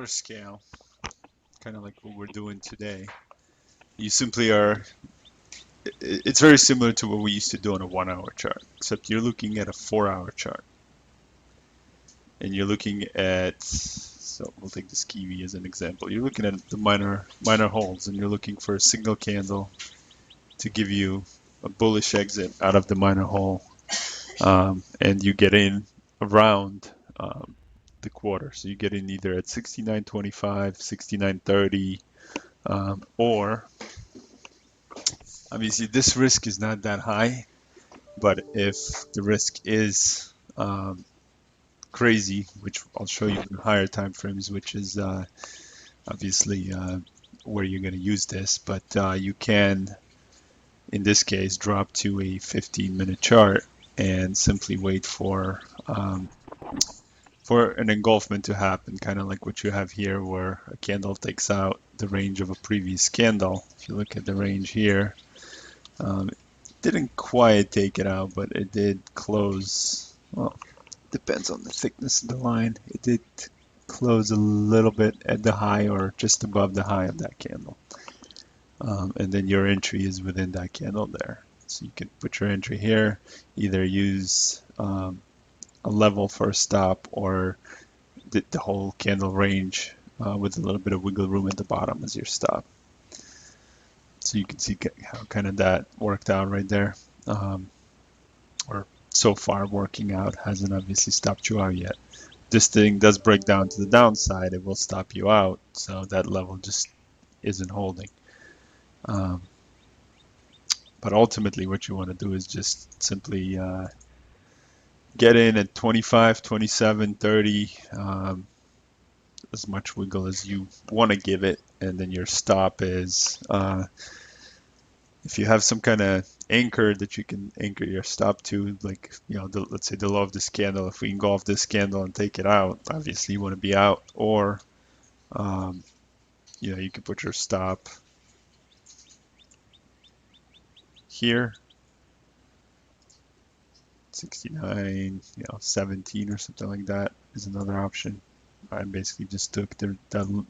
smaller scale, kind of like what we're doing today, you simply are, it's very similar to what we used to do on a 1 hour chart, except you're looking at a 4 hour chart. And you're looking at, so we'll take this kiwi as an example. You're looking at the minor holds, and you're looking for a single candle to give you a bullish exit out of the minor hole, and you get in around the quarter. So you get in either at 69.25, 69.30, or obviously this risk is not that high, but if the risk is crazy, which I'll show you in higher time frames, which is obviously where you're going to use this, but you can, in this case, drop to a 15-minute chart and simply wait for an engulfment to happen, kind of like what you have here, where a candle takes out the range of a previous candle. If you look at the range here, it didn't quite take it out, but it did close. Well, depends on the thickness of the line. It did close a little bit at the high or just above the high of that candle. And then your entry is within that candle there. So you can put your entry here, either use a level for a stop or the whole candle range with a little bit of wiggle room at the bottom as your stop. So you can see how kind of that worked out right there. Or so far working out, hasn't obviously stopped you out yet. This thing does break down to the downside, it will stop you out. So that level just isn't holding. But ultimately what you want to do is just simply get in at 25, 27, 30, as much wiggle as you want to give it. And then your stop is, if you have some kind of anchor that you can anchor your stop to, like, let's say the low of this candle, if we engulf this candle and take it out, obviously you want to be out, or, you can put your stop here, 69, 17 or something like that is another option. I basically just took the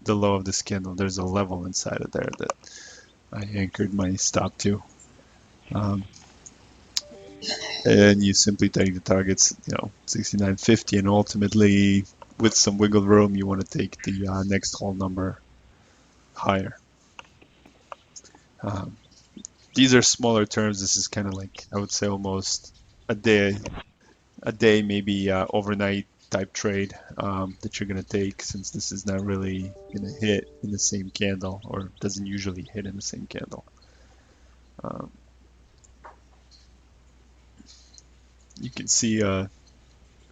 low of this candle. There's a level inside of there that I anchored my stop to. And you simply take the targets, 69.50, and ultimately with some wiggle room, you want to take the next whole number higher. These are smaller terms. This is kind of like, I would say, almost a day, maybe overnight type trade that you're going to take, since this is not really going to hit in the same candle, or doesn't usually hit in the same candle. You can see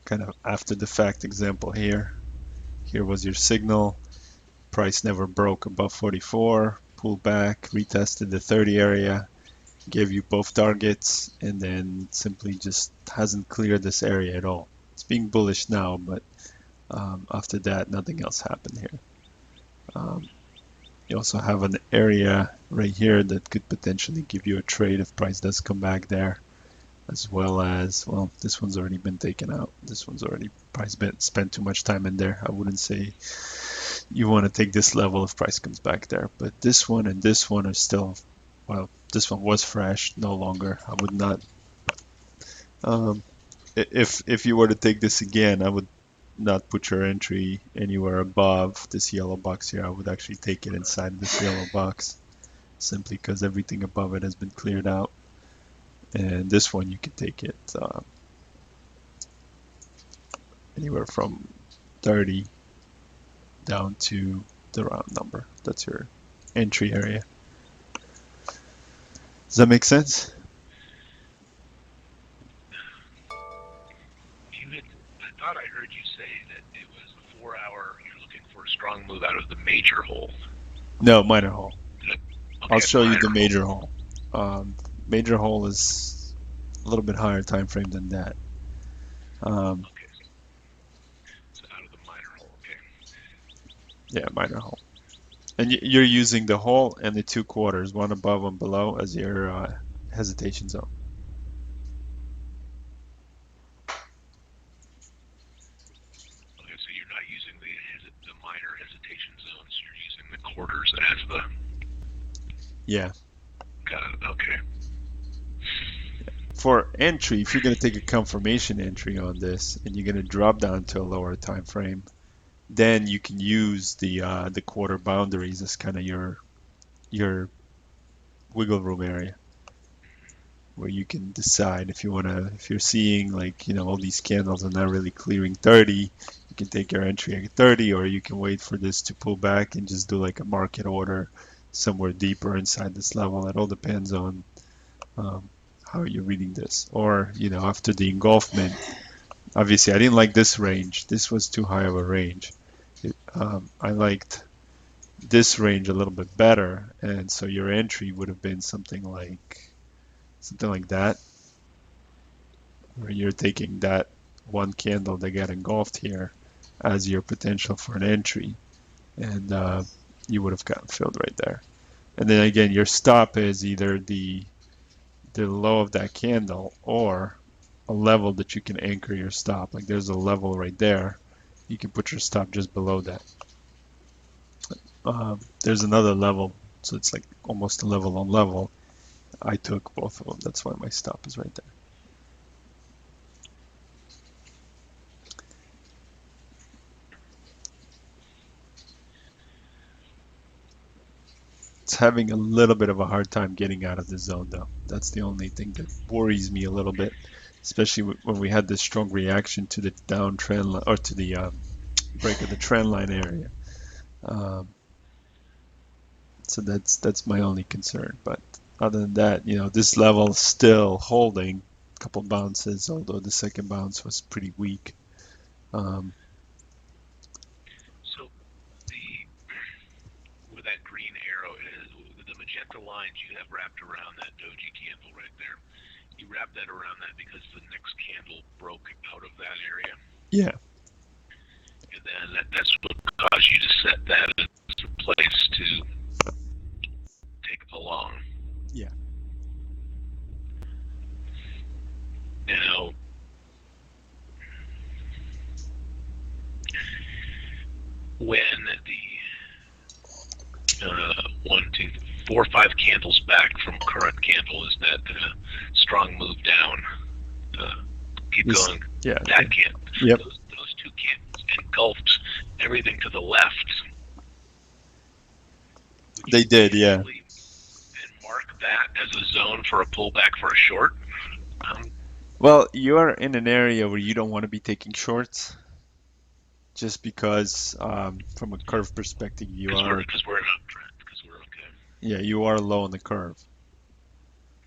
kind of after the fact example here. Here was your signal. Price never broke above 44, pulled back, retested the 30 area, gave you both targets, and then simply just hasn't cleared this area at all. It's being bullish now, but after that, nothing else happened here. You also have an area right here that could potentially give you a trade if price does come back there, as well as, well, this one's already been taken out. This one's already, price spent too much time in there. I wouldn't say you want to take this level if price comes back there, but this one and this one are still, well, this one was fresh, no longer. I would not, if you were to take this again, I would not put your entry anywhere above this yellow box here. I would actually take it inside this yellow box, simply because everything above it has been cleared out. And this one, you can take it anywhere from 30 down to the round number. That's your entry area. Does that make sense? I thought I heard you say that it was the 4 hour, you're looking for a strong move out of the major hole. No, minor hole. Okay, I'll show you the major hole. Major hole is a little bit higher time frame than that. Okay. So out of the minor hole, okay. Yeah, minor hole. And you're using the hole and the 2 quarters, one above, one below, as your hesitation zone. Okay, so you're not using the minor hesitation Yeah. Got it. Okay. For entry, if you're going to take a confirmation entry on this and you're going to drop down to a lower time frame, then you can use the quarter boundaries as kind of your wiggle room area where you can decide if you want to, if you're seeing like, all these candles are not really clearing 30, you can take your entry at 30, or you can wait for this to pull back and just do like a market order somewhere deeper inside this level. It all depends on um, how you're reading this. Or, after the engulfment, obviously I didn't like this range. This was too high of a range. I liked this range a little bit better, and so your entry would have been something like that, where you're taking that one candle that got engulfed here as your potential for an entry, and you would have gotten filled right there. And then again, your stop is either the low of that candle or a level that you can anchor your stop. Like there's a level right there. You can put your stop just below that. There's another level, so it's like almost a level on level. I took both of them. That's why my stop is right there. It's having a little bit of a hard time getting out of the zone, though. That's the only thing that worries me a little bit, especially when we had this strong reaction to the downtrend or to the break of the trend line area. Um, so that's my only concern. But other than that, this level still holding a couple bounces, although the second bounce was pretty weak. Um, So the where that green arrow is, the magenta lines you have wrapped around that doji candle right there. You wrap that around that because the next candle broke out of that area, yeah, and then that's what caused you to set that as a place to take along. yeah. Now, when the 1, 2, 4, 5 candles back from current candle is that strong move down. Keep going. Yeah. That candle. Yep. Those two candles engulfed everything to the left. They did, yeah. And mark that as a zone for a pullback for a short. Well, you're in an area where you don't want to be taking shorts, just because from a curve perspective, because we're in uptrend. Because we're okay. Yeah, you are low on the curve.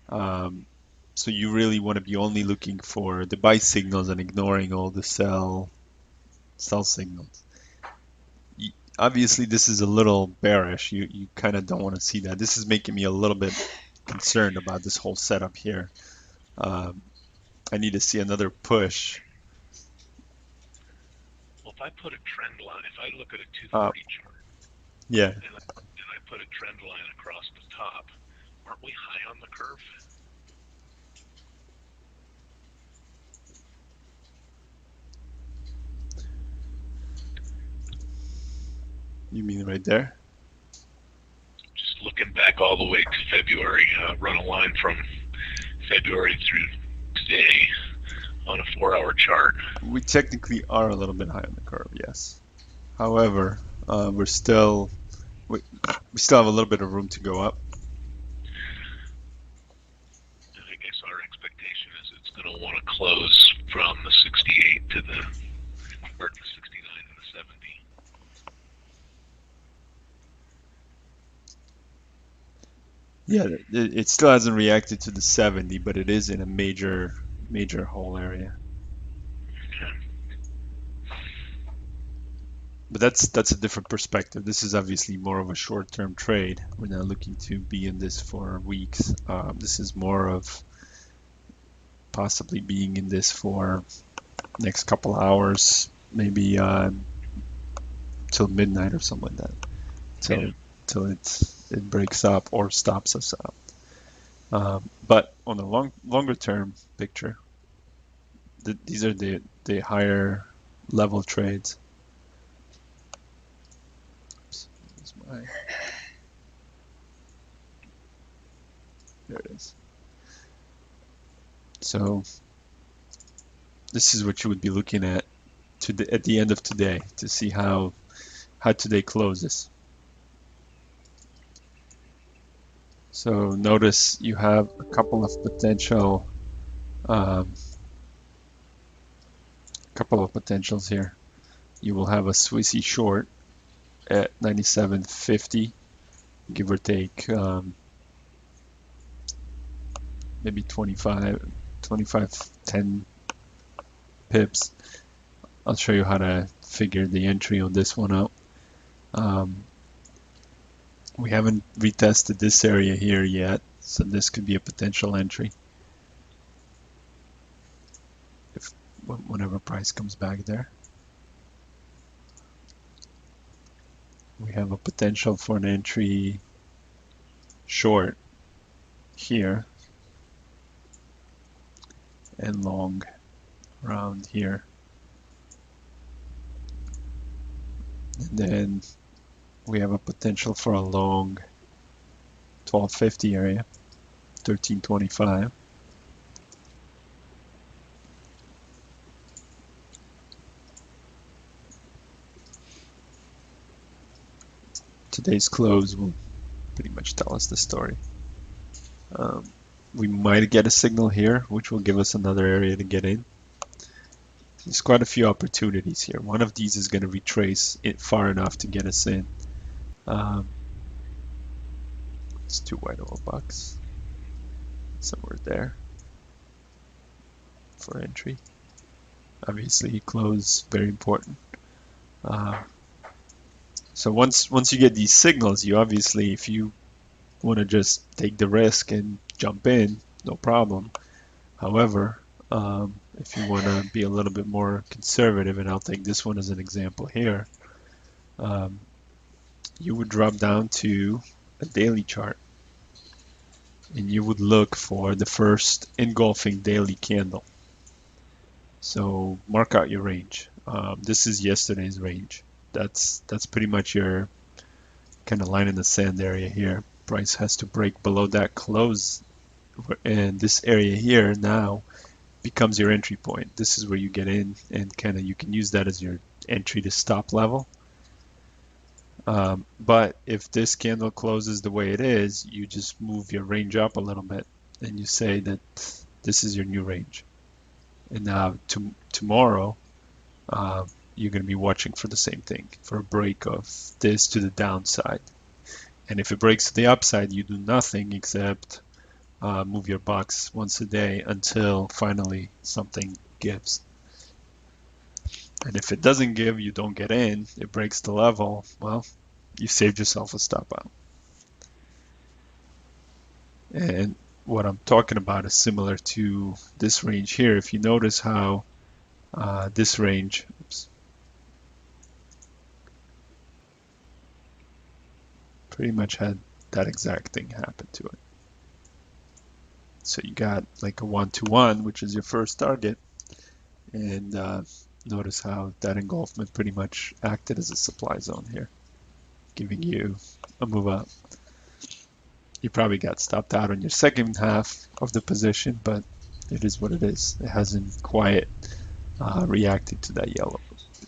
So you really want to be only looking for the buy signals and ignoring all the sell signals. Obviously, this is a little bearish. You kind of don't want to see that. This is making me a little bit concerned about this whole setup here. I need to see another push. Well, if I put a trend line, if I look at a 240 chart, yeah, and I put a trend line across the top, aren't we high on the curve? you mean right there? Just looking back all the way to February, run a line from February through today on a 4-hour chart. We technically are a little bit high on the curve, yes. However, we still have a little bit of room to go up. And I guess our expectation is it's going to want to close from the 68 to the 69 to the 70. Yeah, it still hasn't reacted to the 70, but it is in a major hole area. Okay. But that's a different perspective. This is obviously more of a short-term trade. We're not looking to be in this for weeks. This is more of possibly being in this for next couple hours, maybe till midnight or something like that. Till it breaks up or stops us up. But on the longer term picture, these are the higher level trades. Oops, There it is. So this is what you would be looking at at the end of today to see how today closes. So notice you have a couple of potentials here. You will have a Swissy short at 97.50, give or take maybe 10 pips. I'll show you how to figure the entry on this one out. We haven't retested this area here yet, so this could be a potential entry whenever price comes back there. We have a potential for an entry short here and long around here. And then we have a potential for a long 1250 area, 1325. Today's close will pretty much tell us the story. We might get a signal here, which will give us another area to get in. There's quite a few opportunities here. One of these is going to retrace it far enough to get us in. It's 2 white oil bucks somewhere there for entry. Obviously, close, very important. So once you get these signals, you obviously, if you want to just take the risk and jump in, no problem. However, if you want to be a little bit more conservative, and I'll take this one as an example here, you would drop down to a daily chart and you would look for the first engulfing daily candle. So mark out your range. This is yesterday's range. That's pretty much your kind of line in the sand area here. Price has to break below that close, and this area here now becomes your entry point. This is where you get in, and kind of you can use that as your entry to stop level. But if this candle closes the way it is, you just move your range up a little bit, and you say that this is your new range. And now tomorrow, you're going to be watching for the same thing, for a break of this to the downside. And if it breaks to the upside, you do nothing except move your box once a day until finally something gives. And if it doesn't give, you don't get in, it breaks the level, well, you saved yourself a stop out. And what I'm talking about is similar to this range here. If you notice how this range, pretty much had that exact thing happen to it. So you got like a 1-to-1, which is your first target, and notice how that engulfment pretty much acted as a supply zone here, giving you a move up. You probably got stopped out on your second half of the position, but it is what it is. It hasn't quite reacted to that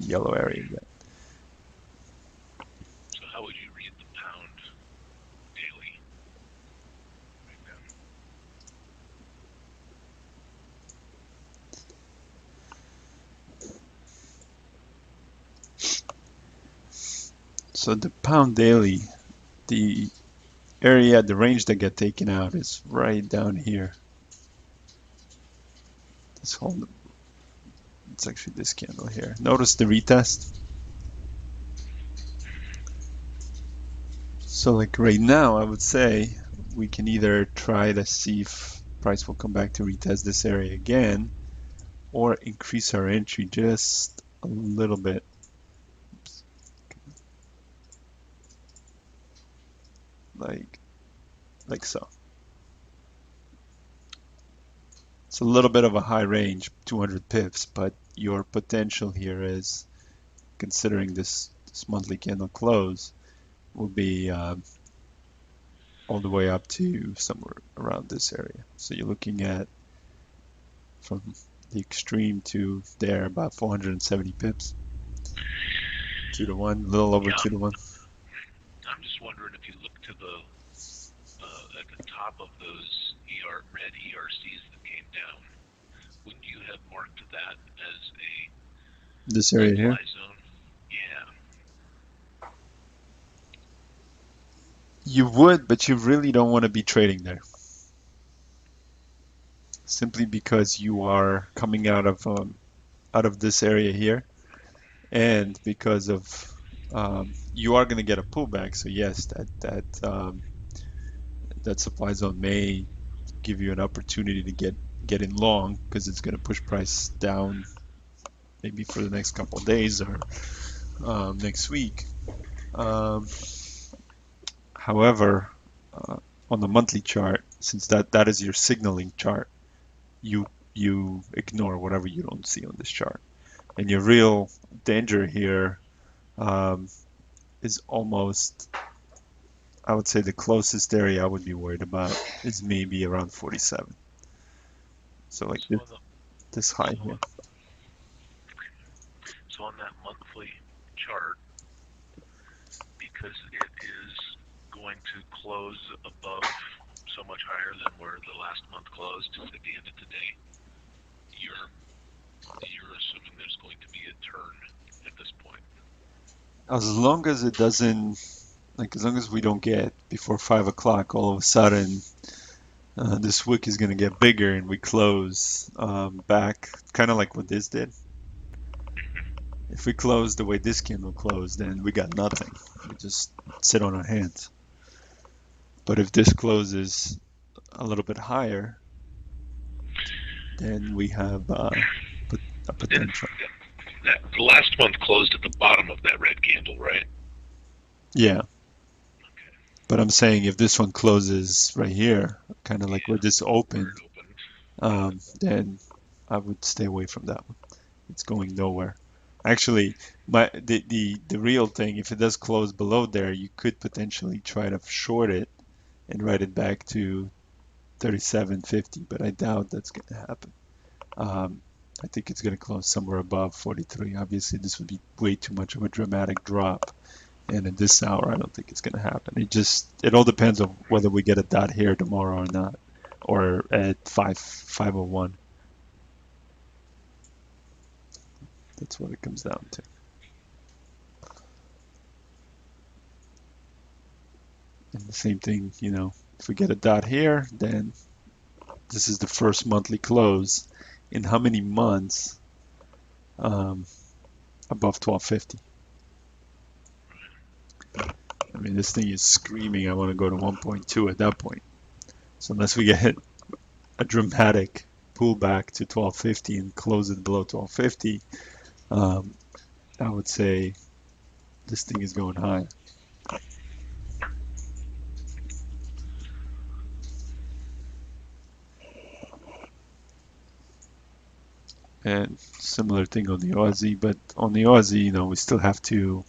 yellow area yet. So how would you read the pound daily right now? So the pound daily, the area, the range that get taken out is right down here. This whole, it's actually this candle here. Notice the retest. So like right now, I would say we can either try to see if price will come back to retest this area again, or increase our entry just a little bit. Like so. It's a little bit of a high range, 200 pips, but your potential here is, considering this monthly candle close, will be all the way up to somewhere around this area. So you're looking at from the extreme to there about 470 pips. 2 to 1, a little over Yeah, 2 to 1. I'm just wondering if you look to the at the top of those red ERCs that came down, wouldn't you have marked that as a This area supply here. zone? Yeah. You would, but you really don't want to be trading there. Simply because you are coming out of this area here, and because of you are going to get a pullback. So yes, that supply zone may give you an opportunity to get in long because it's going to push price down maybe for the next couple of days or next week. Um, However, uh, on the monthly chart, since that is your signaling chart, you ignore whatever you don't see on this chart. And your real danger here um, is almost, I would say, the closest area I would be worried about is maybe around 47. So like So on the this high so here. on, so on that monthly chart, because it is going to close above so much higher than where the last month closed at the end of today, you're assuming there's going to be a turn at this point. As long as it doesn't, like as long as we don't get before 5 o'clock, all of a sudden this wick is going to get bigger and we close back, kind of like what this did. If we close the way this candle closed, then we got nothing. We just sit on our hands. But if this closes a little bit higher, then we have a And potential. that the last month closed at the bottom of that red candle, right? Yeah, Okay. but I'm saying if this one closes right here, kind of like where Yeah. this Where opened, it opened. Yeah. then I would stay away from that one. It's going nowhere. Actually, the real thing, if it does close below there, you could potentially try to short it and write it back to 37.50, but I doubt that's going to happen. I think it's going to close somewhere above 43. Obviously, this would be way too much of a dramatic drop, and at this hour, I don't think it's going to happen. It all depends on whether we get a dot here tomorrow or not, or at 5:01. That's what it comes down to. And the same thing, if we get a dot here, then this is the first monthly close in how many months above 1250? I mean, this thing is screaming, I want to go to 1.2 at that point. So unless we get a dramatic pullback to 1250 and close it below 1250, I would say this thing is going high. And similar thing on the Aussie, but on the Aussie, we still have to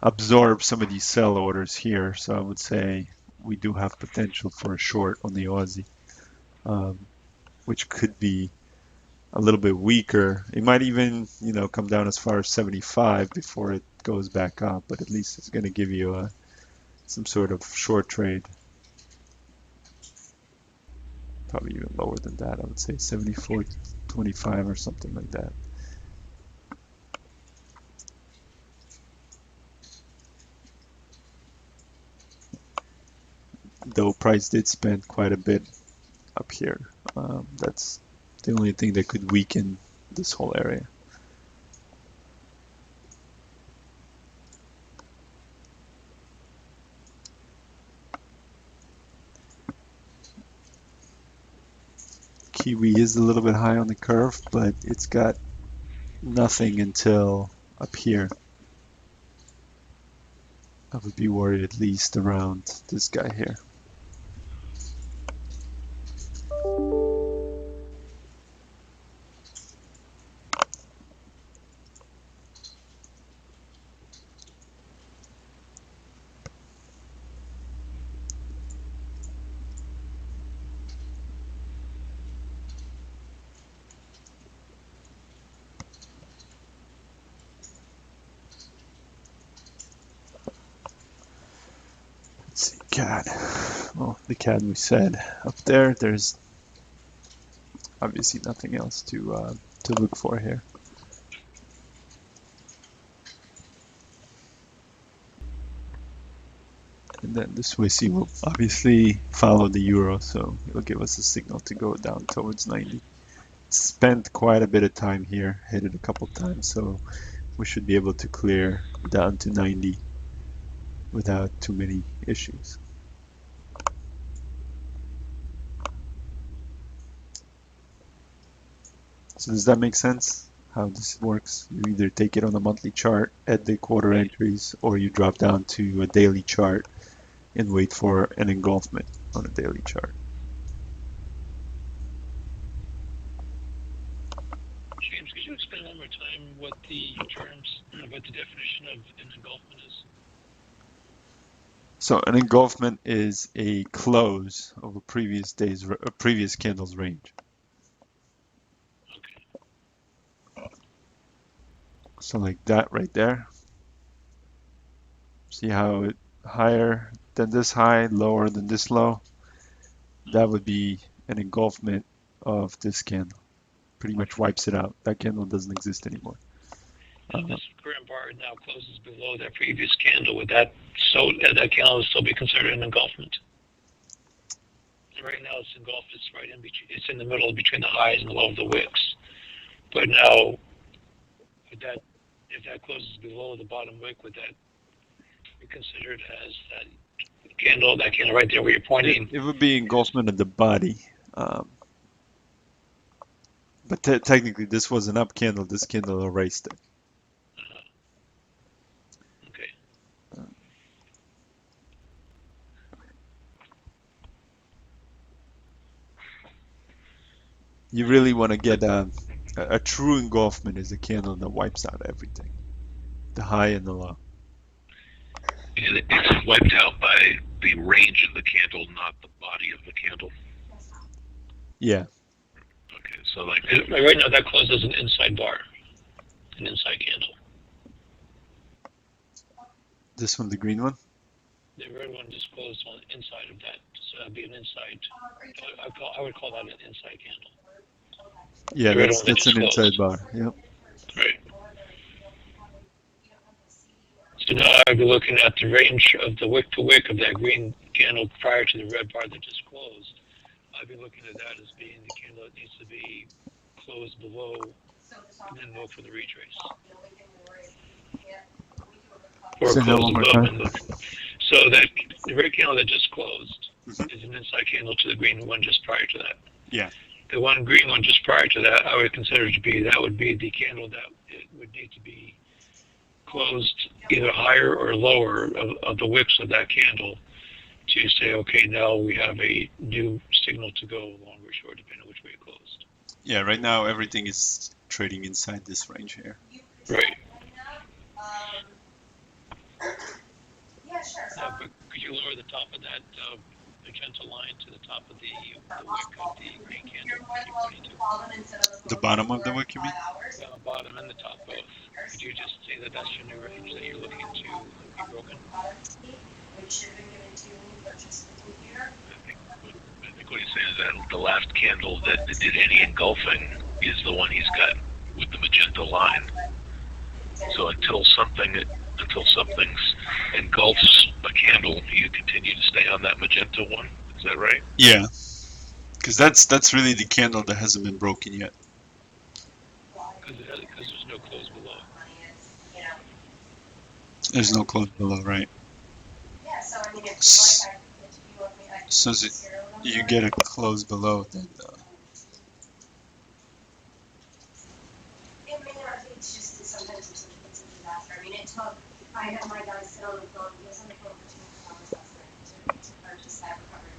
absorb some of these sell orders here. So I would say we do have potential for a short on the Aussie, which could be a little bit weaker. It might even, come down as far as 75 before it goes back up, but at least it's going to give you some sort of short trade. Probably even lower than that. I would say 74.25 or something like that. Though price did spend quite a bit up here. That's the only thing that could weaken this whole area. Kiwi is a little bit high on the curve, but it's got nothing until up here. I would be worried at least around this guy here. CAD. Well, the CAD we said up there. There's obviously nothing else to look for here. And then the Swissy will obviously follow the euro, so it'll give us a signal to go down towards 90. Spent quite a bit of time here, hit it a couple times, so we should be able to clear down to 90 without too many issues. So does that make sense? How this works? You either take it on a monthly chart at the quarter entries, or you drop down to a daily chart and wait for an engulfment on a daily chart. James, could you explain one more time what the terms, what the definition of an engulfment is? So an engulfment is a close of a previous candle's range. Okay. So like that right there. See how it higher than this high, lower than this low? That would be an engulfment of this candle. Pretty much wipes it out. That candle doesn't exist anymore. If this current bar now closes below that previous candle, would that candle would still be considered an engulfment? Right now it's engulfed. It's right in between. It's in the middle between the highs and the low of the wicks. But now, if that closes below the bottom wick, would that be considered as that candle right there where you're pointing? It would be engulfment of the body. But technically, this was an up candle. This candle erased it. Okay. You really want to get a true engulfment is a candle that wipes out everything, the high and the low. And it's wiped out by the range of the candle, not the body of the candle. Yeah. Okay, so like right now that closes an inside bar, an inside candle. This one, the green one? The red one just closed on the inside of that, so that'd be an inside. I would call that an inside candle. Yeah, that's an inside bar. Yep. Right. So now I'd be looking at the range of the wick to wick of that green candle prior to the red bar that just closed. I'd be looking at that as being the candle that needs to be closed below and then look for the retrace. Or Say that close one more above time. and look. So that the red candle that just closed is an inside candle to the green one just prior to that. Yeah. The one green one just prior to that, I would consider to be the candle that it would need to be closed either higher or lower of the wicks of that candle to say, okay, now we have a new signal to go long or short, depending on which way it closed. Yeah, right now everything is trading inside this range here. Right. Yeah, sure. But could you lower the top of that magenta line to the top of the wick of the green candle? The bottom of the wick, you mean? Bottom and the top both. Could you just say that that's your new range that you're looking to be broken? I think what he's saying is that the last candle that did any engulfing is the one he's got with the magenta line. So until something's engulfs a candle, you continue to stay on that magenta one. Is that right? Yeah, because that's really the candle that hasn't been broken yet. Because there's no close below. There's no close below, right? So as you get a close below, then I had my guy sit on the phone. He was on the phone for 2 hours last night to purchase that recovery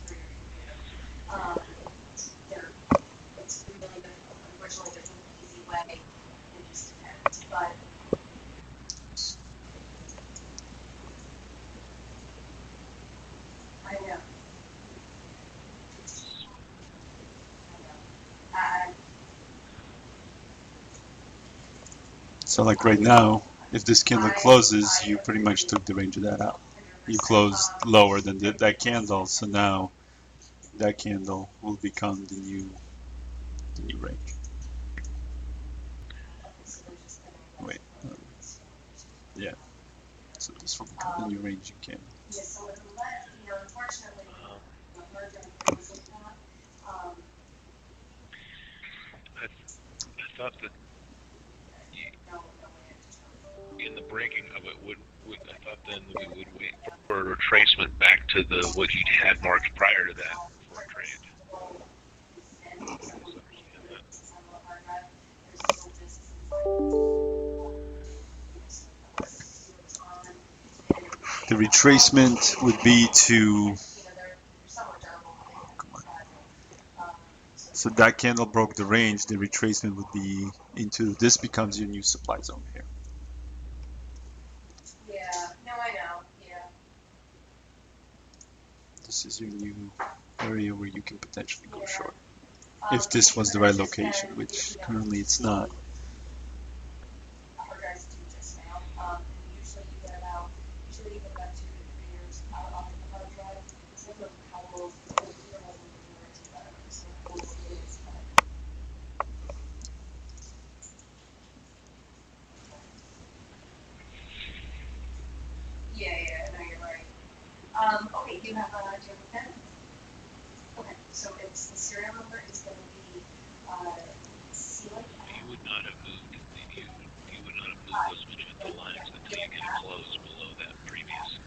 for your computer. It's really difficult. Unfortunately, there's no easy way. It just depends. But I know. so like right now, if this candle closes, you pretty much took the range of that out. you closed lower than that candle, so now that candle will become the new range. Wait, yeah. So this will become the new ranging candle. Yeah, so unfortunately, the merger wasn't that. I thought that No way in the breaking of it I thought then we would wait for a retracement back to the what you had marked prior to that for a trade. I misunderstand that. The retracement would be to, so that candle broke the range, the retracement would be into, this becomes your new supply zone here. Yeah, no, I know, yeah. This is your new area where you can potentially go Yeah. short. If this was the right location, which currently it's not. Our guys do just now. And usually you get about 2 to 3 years out off the hard drive. So look how old the year was when we were together. So old it is, but. Yeah, no, you're right. Okay, do you have a pen? Okay, so it's, the serial number is gonna be, C like You would not have moved you would not have moved those magenta lines until you get a close below that previous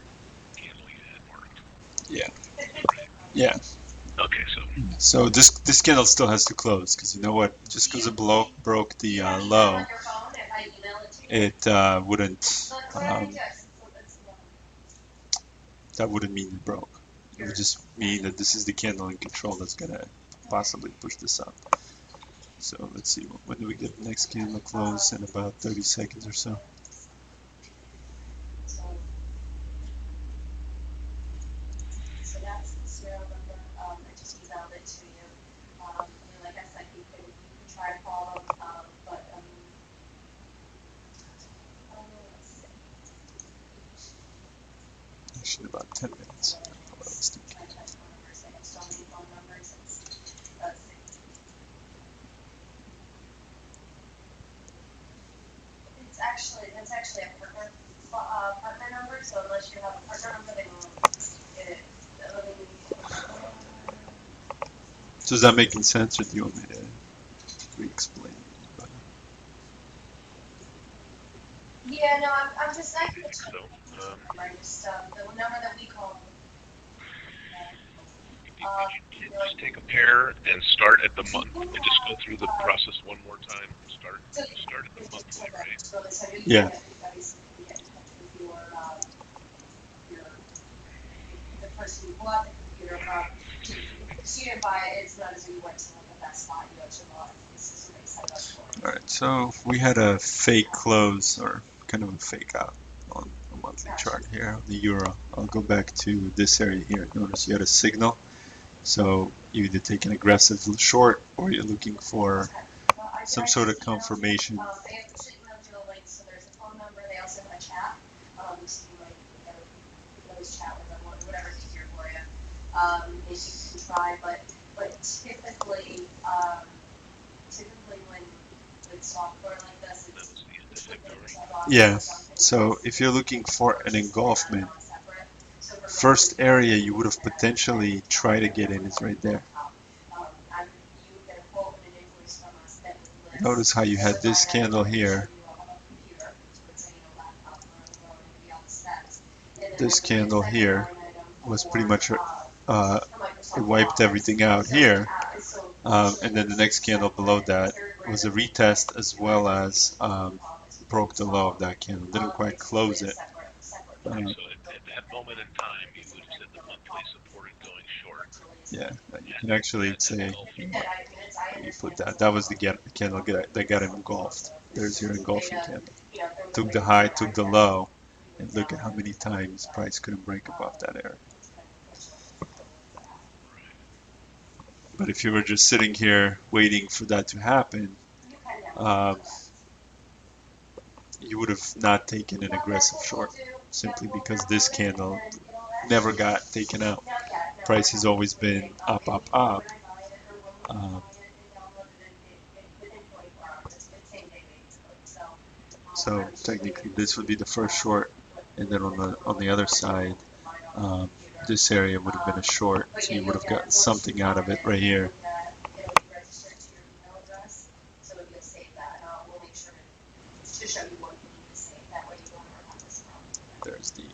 candle you had marked. Yeah. Right. Yeah. Okay, So this candle still has to close, because you know what? Just because it broke the low, it wouldn't. That wouldn't mean it broke. It would just mean that this is the candle in control that's gonna possibly push this up. So let's see, when do we get the next candle close? In about 30 seconds or so. So that's the serial number. I just emailed it to you. Like I said, you can try to call them, but let's see. Actually, about 10 minutes. Let's do. I checked phone numbers. I have so many phone numbers. Let's see. That's actually a partner number. So unless you have a partner number, they won't get it. So is that making sense, or do you want me to re-explain? Yeah, no, I'm just I think so. The number that we call. You just take a pair and start at the month and just go through the process one more time. Start at the monthly, right? Yeah. The person who bought the computer, she didn't buy it. It's not as if you went to like a Best Buy, you actually bought it. This is what they set up for. All right, so we had a fake close, or kind of a fake out on a monthly chart here on the euro. I'll go back to this area here. Notice you had a signal. So you either take an aggressive short, or you're looking for some sort of confirmation. They have to email you a link, so there's a phone number. They also have a chat. So you might always chat with them, whatever's easier for you. And you can try, but typically when with software like this, it's yeah. So if you're looking for an engulfment, first area you would have potentially tried to get in is right there. Notice how you had this candle here. This candle here was pretty much it wiped everything out here, and then the next candle below that was a retest, as well as broke the low of that candle. Didn't quite close it. So at that moment in time, you would have said the monthly supported going short. Yeah, you can actually say, you put that. That was the candle that got engulfed. There's your engulfing candle. Took the high, took the low, and look at how many times price couldn't break above that area. But if you were just sitting here waiting for that to happen, you would have not taken an aggressive short, simply because this candle never got taken out. Price has always been up, up, up. Um, So technically, this would be the first short, and then on the other side, this area would have been a short. So you would have gotten something out of it right here. So you'll save that, and we'll make sure to show you what you need to save. That way you won't ever have this problem. There's the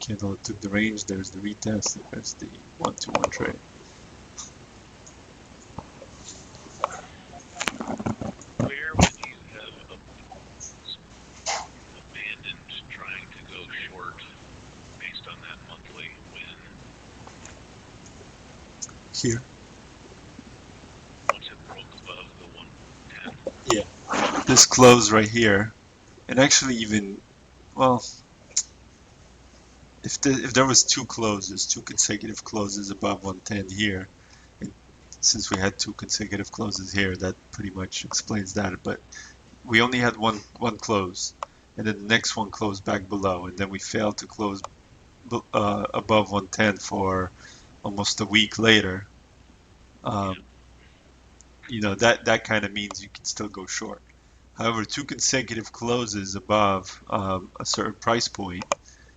candle that took the range. There's the retest. There's the 1-2-1 trade. Where would you have abandoned trying to go short based on that monthly win Here. once it broke above the 110? This close right here, and actually even, well, if there was two closes, two consecutive closes above 110 here, and since we had two consecutive closes here, that pretty much explains that. But we only had one close, and then the next one closed back below, and then we failed to close above 110 for almost a week later. You know, that kind of means you can still go short. However, two consecutive closes above a certain price point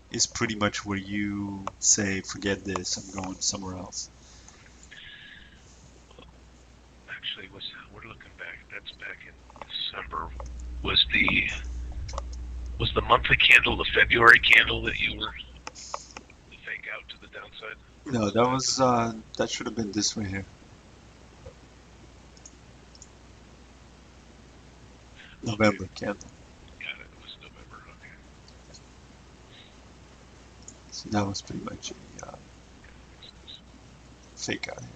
is pretty much where you say, forget this, I'm going somewhere else. Actually, we're looking back. That's back in December. Was the monthly candle the February candle that you were the fake out to the downside? No, that was that should have been this right here. November candle. Got it. It was November. Okay. So that was pretty much a fake out here.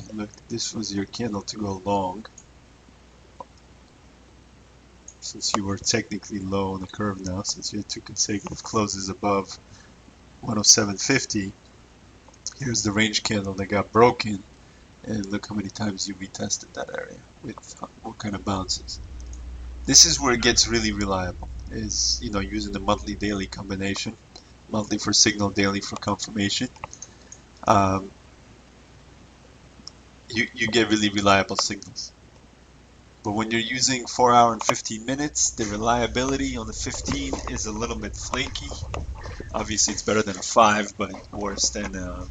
And look, this was your candle to go long. Since you were technically low on the curve now, since you had two consecutive closes above 107.50, here's the range candle that got broken, and look how many times you retested that area with what kind of bounces. This is where it gets really reliable, is, you know, using the monthly daily combination, monthly for signal, daily for confirmation. You get really reliable signals. But when you're using 4 hour and 15 minutes, the reliability on the 15 is a little bit flaky. Obviously, it's better than a 5, but worse than the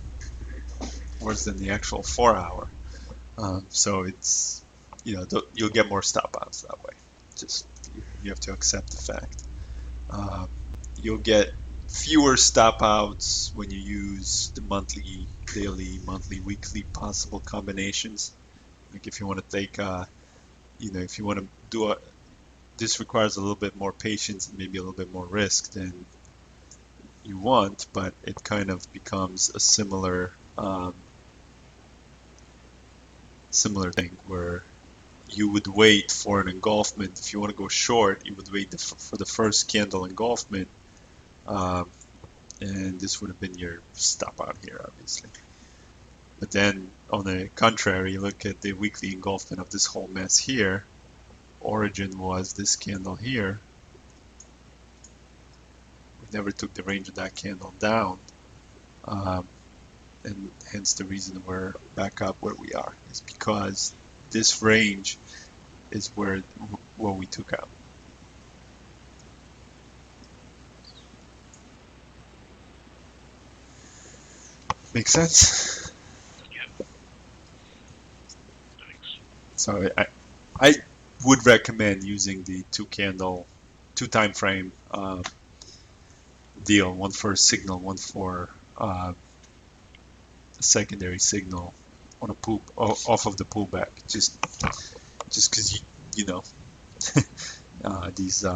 actual 4 hour. So it's, you know, you'll get more stop outs that way. Just you have to accept the fact. You'll get fewer stop outs when you use the monthly, daily, monthly, weekly possible combinations. Like if you want to take, you know, if you want to do this requires a little bit more patience and maybe a little bit more risk than you want, but it kind of becomes a similar thing where you would wait for an engulfment. If you want to go short, you would wait for the first candle engulfment, and this would have been your stop out here, obviously. But then, on the contrary, look at the weekly engulfment of this whole mess here. Origin was this candle here. We never took the range of that candle down, and hence the reason we're back up where we are is because this range is what we took out. Make sense? Yep. Thanks. So I would recommend using the two time frame deal, one for a signal, one for a secondary signal on a off of the pullback. Just because you know these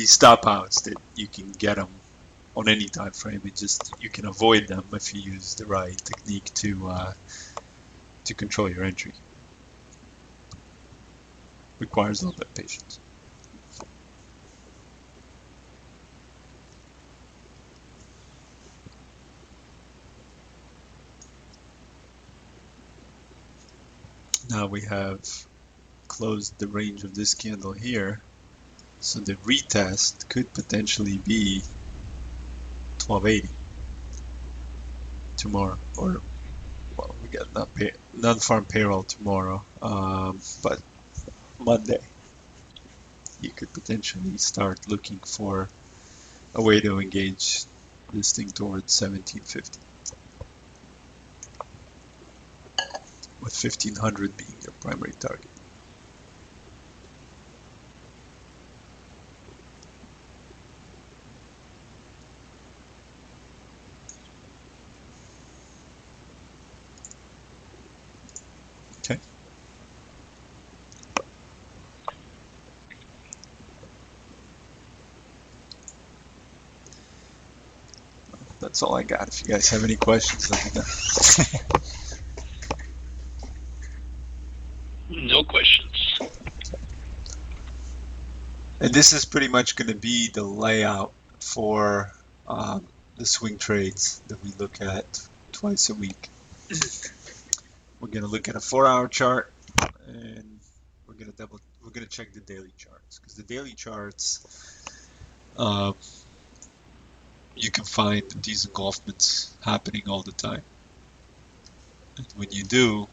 stop outs that you can get them on any time frame. It just you can avoid them if you use the right technique to control your entry. Requires a little bit of patience. now we have closed the range of this candle here. So the retest could potentially be 1280 tomorrow, or well, we got non-farm payroll tomorrow, but Monday you could potentially start looking for a way to engage this thing towards 1750, with 1500 being your primary target. Okay. That's all I got. If you guys have any questions, let me know. No questions. And this is pretty much going to be the layout for the swing trades that we look at twice a week. We're going to look at a 4-hour chart, and we're going to check the daily charts, because the daily charts, you can find these engulfments happening all the time. And when you do,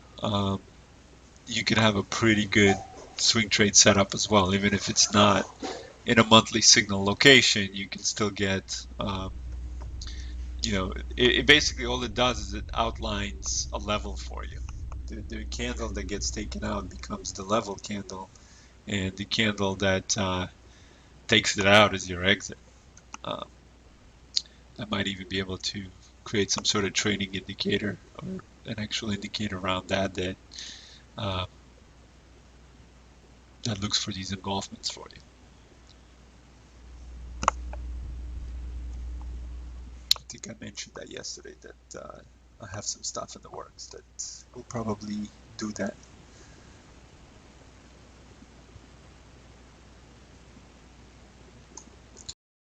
you can have a pretty good swing trade setup as well. Even if it's not in a monthly signal location, you can still get, it basically all it does is it outlines a level for you. The candle that gets taken out becomes the level candle, and the candle that takes it out is your exit. I might even be able to create some sort of trading indicator or an actual indicator around that looks for these engulfments for you. I think I mentioned that yesterday, that I have some stuff in the works that will probably do that.